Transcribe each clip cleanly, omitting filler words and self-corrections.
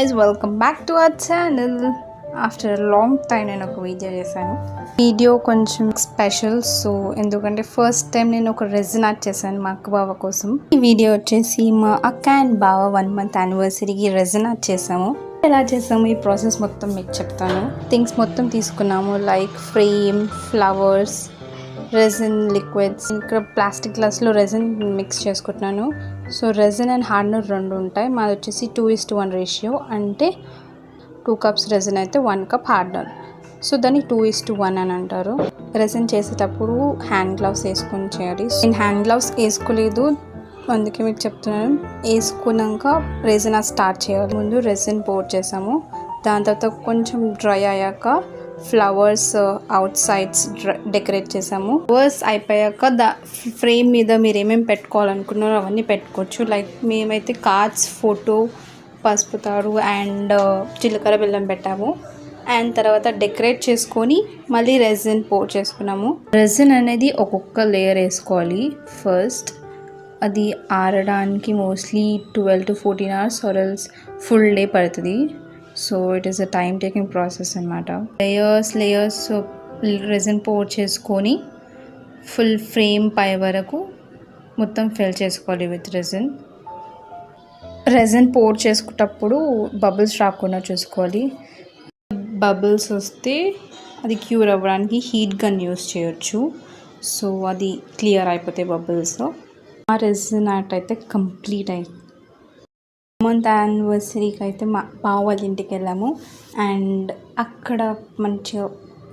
Guys, welcome back to our channel. After a long time నేను ఒక video చేశాను. Video కొంచెం స్పెషల్. సో ఎందుకంటే ఫస్ట్ టైం నేను ఒక రెజిన్ ఆర్ట్ చేశాను మా అక్క బావ కోసం. ఈ వీడియో వచ్చేసి మా అక్క అండ్ బావ 1 month యానివర్సరీకి రెజిన్ ఆర్ట్ చేసాము. ఎలా చేసాము ఈ ప్రాసెస్ మొత్తం మీకు చెప్తాను. థింగ్స్ మొత్తం తీసుకున్నాము, like frame, flowers, resin, liquids. ఇక్కడ ప్లాస్టిక్ గ్లాస్లో రెజిన్ మిక్స్ చేసుకుంటున్నాను. సో రెజిన్ అండ్ హార్డ్నర్ 2 ఉంటాయి. మాది వచ్చేసి 2:1 రేషియో, అంటే 2 cups రెజిన్ అయితే 1 cup హార్డ్నర్. సో దాన్ని 2:1 అని అంటారు. రెజిన్ చేసేటప్పుడు హ్యాండ్ గ్లవ్స్ వేసుకొని చేయాలి. నేను హ్యాండ్ గ్లవ్స్ వేసుకోలేదు, అందుకే మీకు చెప్తున్నాను. వేసుకున్నాక రెజిన్ స్టార్ట్ చేయాలి. ముందు రెజిన్ పోర్ చేసాము, దాని తర్వాత కొంచెం డ్రై అయ్యాక ఫ్లవర్స్ అవుట్ సైడ్స్ డెకరేట్ చేసాము. ఫ్లవర్స్ అయిపోయాక ఫ్రేమ్ మీద మీరు ఏమేమి పెట్టుకోవాలనుకున్నారో అవన్నీ పెట్టుకోవచ్చు. లైక్ మేమైతే కార్డ్స్, ఫోటో, పసుపు తాడు అండ్ జీలకర్ర బెల్లం పెట్టాము. అండ్ తర్వాత డెకరేట్ చేసుకొని మళ్ళీ రెజిన్ పోర్ చేసుకున్నాము. రెజిన్ అనేది ఒక్కొక్క లేయర్ వేసుకోవాలి. ఫస్ట్ అది ఆరడానికి mostly 12 to 14 hours or full day పడుతుంది. So it is a time taking process అనమాట. లేయర్స్ రెజిన్ పోర్ చేసుకొని ఫుల్ ఫ్రేమ్ పై వరకు మొత్తం ఫిల్ చేసుకోవాలి విత్ రెజిన్ పోర్ చేసుకునేటప్పుడు బబుల్స్ రాకుండా చూసుకోవాలి. బబుల్స్ వస్తే అది క్యూర్ అవ్వడానికి హీట్ గన్ యూస్ చేయొచ్చు. సో అది క్లియర్ అయిపోతాయి బబుల్స్. ఆ రెజిన్ ఆర్ట్ అయితే కంప్లీట్ అయింది. మంత్ యానివర్సరీకి అయితే మా బావ వాళ్ళ ఇంటికి వెళ్ళాము అండ్ అక్కడ మంచిగా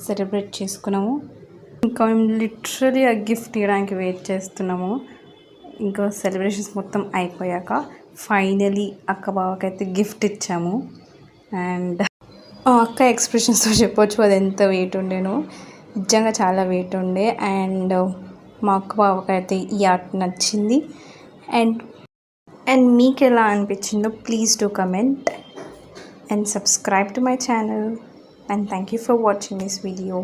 సెలబ్రేట్ చేసుకున్నాము. ఇంకా మేము లిటరలీ ఆ గిఫ్ట్ ఇవ్వడానికి వెయిట్ చేస్తున్నాము. ఇంకా సెలబ్రేషన్స్ మొత్తం అయిపోయాక ఫైనలీ అక్క బావకైతే గిఫ్ట్ ఇచ్చాము. అండ్ అక్క ఎక్స్ప్రెషన్స్తో చెప్పొచ్చు అది ఎంత వెయిట్ ఉండేనో. నిజంగా చాలా వెయిట్ ఉండే. అండ్ మా అక్క బావకైతే ఈ ఆర్ట్ నచ్చింది. అండ్ మీకు ఎలా అనిపించిందో please do comment and subscribe to my channel. And thank you for watching this video.